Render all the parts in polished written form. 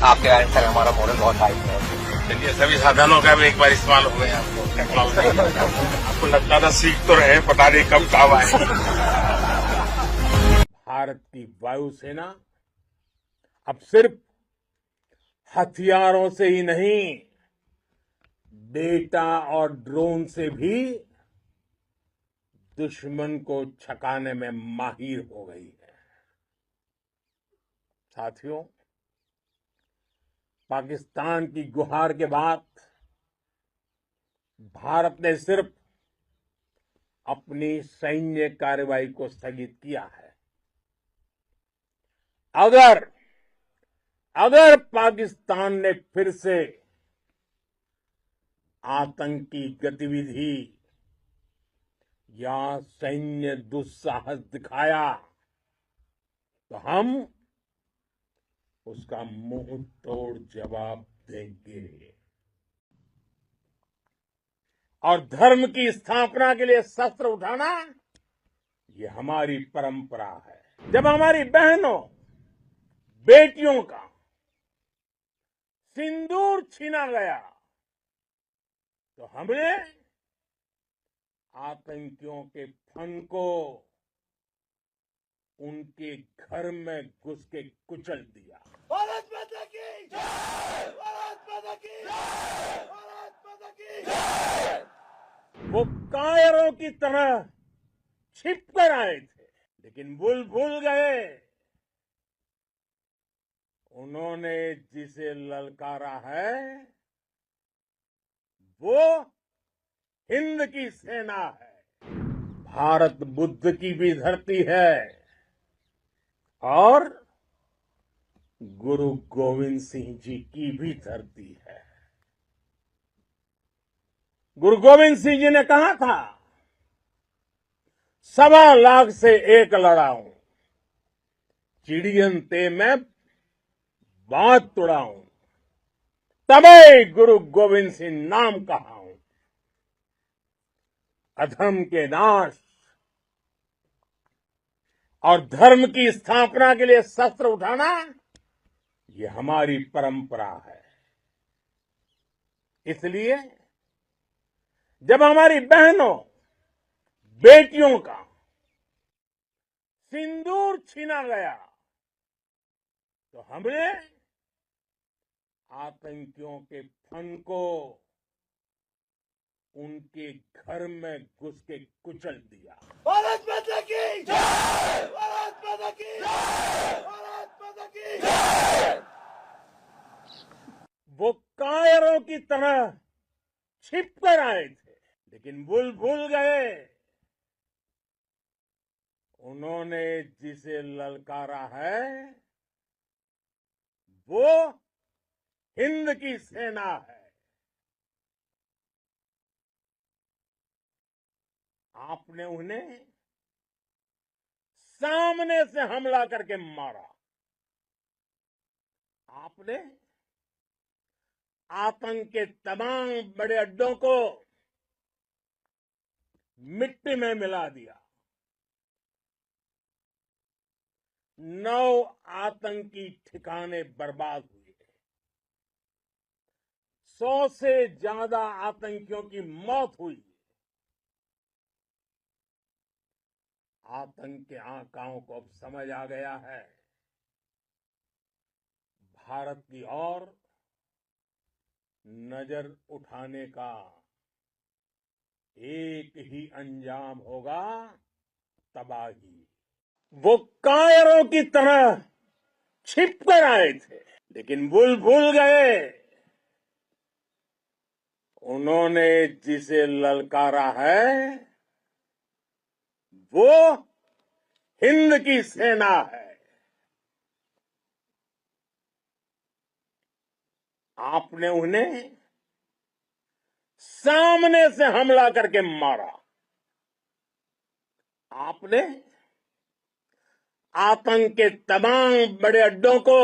आपके आंसर हमारा मॉडल बहुत हाई है। चलिए, सभी साधनों का भी एक बार इस्तेमाल हो गया आपको टेक्नोलॉजी। आपको लगता था सीख तो रहे, पता नहीं कब काम आए। भारत की वायुसेना अब सिर्फ हथियारों से ही नहीं, डेटा और ड्रोन से भी दुश्मन को छकाने में माहिर हो गई है। साथियों, पाकिस्तान की गुहार के बाद भारत ने सिर्फ अपनी सैन्य कार्रवाई को स्थगित किया है। अगर पाकिस्तान ने फिर से आतंकी गतिविधि या सैन्य दुस्साहस दिखाया तो हम उसका मुंह तोड़ जवाब देंगे। और धर्म की स्थापना के लिए शस्त्र उठाना ये हमारी परंपरा है। जब हमारी बहनों बेटियों का सिंदूर छीना गया तो हमने आतंकियों के फन को उनके घर में घुस के कुचल दिया। भारत माता की जय! भारत माता की जय! भारत माता की जय! वो कायरों की तरह छिप कर आए थे, लेकिन भूल गए उन्होंने जिसे ललकारा है वो हिंद की सेना है। भारत बुद्ध की भी धरती है और गुरु गोविंद सिंह जी की भी धरती है। गुरु गोविंद सिंह जी ने कहा था, 1.25 लाख से एक लड़ाऊं, चिड़ियन ते मैं बात तुड़ाऊं, तबे गुरु गोविंद सिंह नाम कहाऊं। अधर्म के नाश और धर्म की स्थापना के लिए शस्त्र उठाना ये हमारी परंपरा है। इसलिए जब हमारी बहनों बेटियों का सिंदूर छीना गया तो हमने आतंकियों के फन को उनके घर में घुस के कुचल दिया। भारत माता की जय! भारत माता की जय! भारत माता की जय! वो कायरों की तरह छिप कर आए थे, लेकिन भूल गए उन्होंने जिसे ललकारा है वो हिंद की सेना है। आपने उन्हें सामने से हमला करके मारा। आपने आतंक के तमाम बड़े अड्डों को मिट्टी में मिला दिया। 9 आतंकी ठिकाने बर्बाद हुए। 100 से ज्यादा आतंकियों की मौत हुई। आतंक के आकाओं को अब समझ आ गया है, भारत की ओर नजर उठाने का एक ही अंजाम होगा, तबाही। वो कायरों की तरह छिप कर आए थे, लेकिन भूल गए उन्होंने जिसे ललकारा है वो हिंद की सेना है। आपने उन्हें सामने से हमला करके मारा। आपने आतंक के तमाम बड़े अड्डों को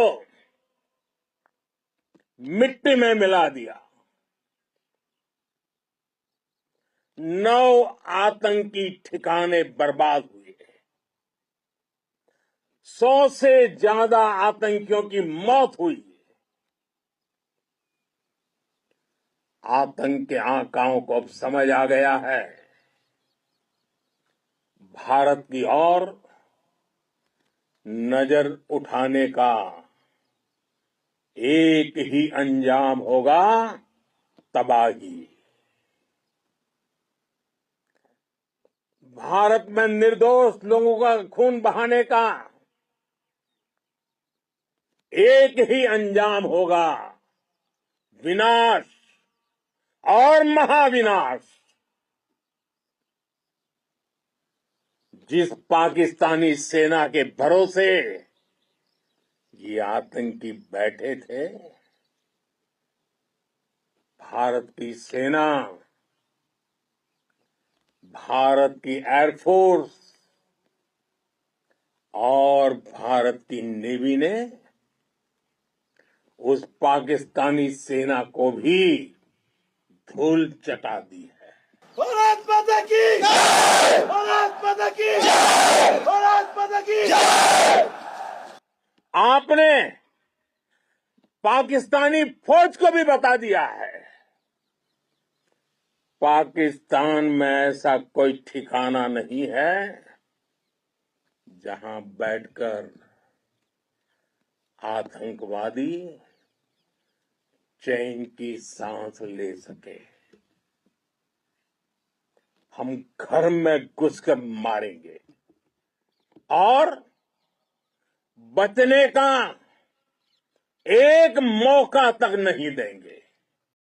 मिट्टी में मिला दिया। 9 आतंकी ठिकाने बर्बाद हुए। 100 से ज्यादा आतंकियों की मौत हुई। आतंक के आकाओं को अब समझ आ गया है। भारत की ओर नजर उठाने का एक ही अंजाम होगा, तबाही। भारत में निर्दोष लोगों का खून बहाने का एक ही अंजाम होगा, विनाश और महाविनाश। जिस पाकिस्तानी सेना के भरोसे ये आतंकी बैठे थे, भारत की सेना, भारत की एयरफोर्स और भारत की नेवी ने उस पाकिस्तानी सेना को भी धूल चटा दी है। भारत माता की जय! भारत माता की जय! भारत माता की जय! आपने पाकिस्तानी फौज को भी बता दिया है, पाकिस्तान में ऐसा कोई ठिकाना नहीं है जहां बैठकर आतंकवादी चैन की सांस ले सके। हम घर में घुसकर मारेंगे और बचने का एक मौका तक नहीं देंगे।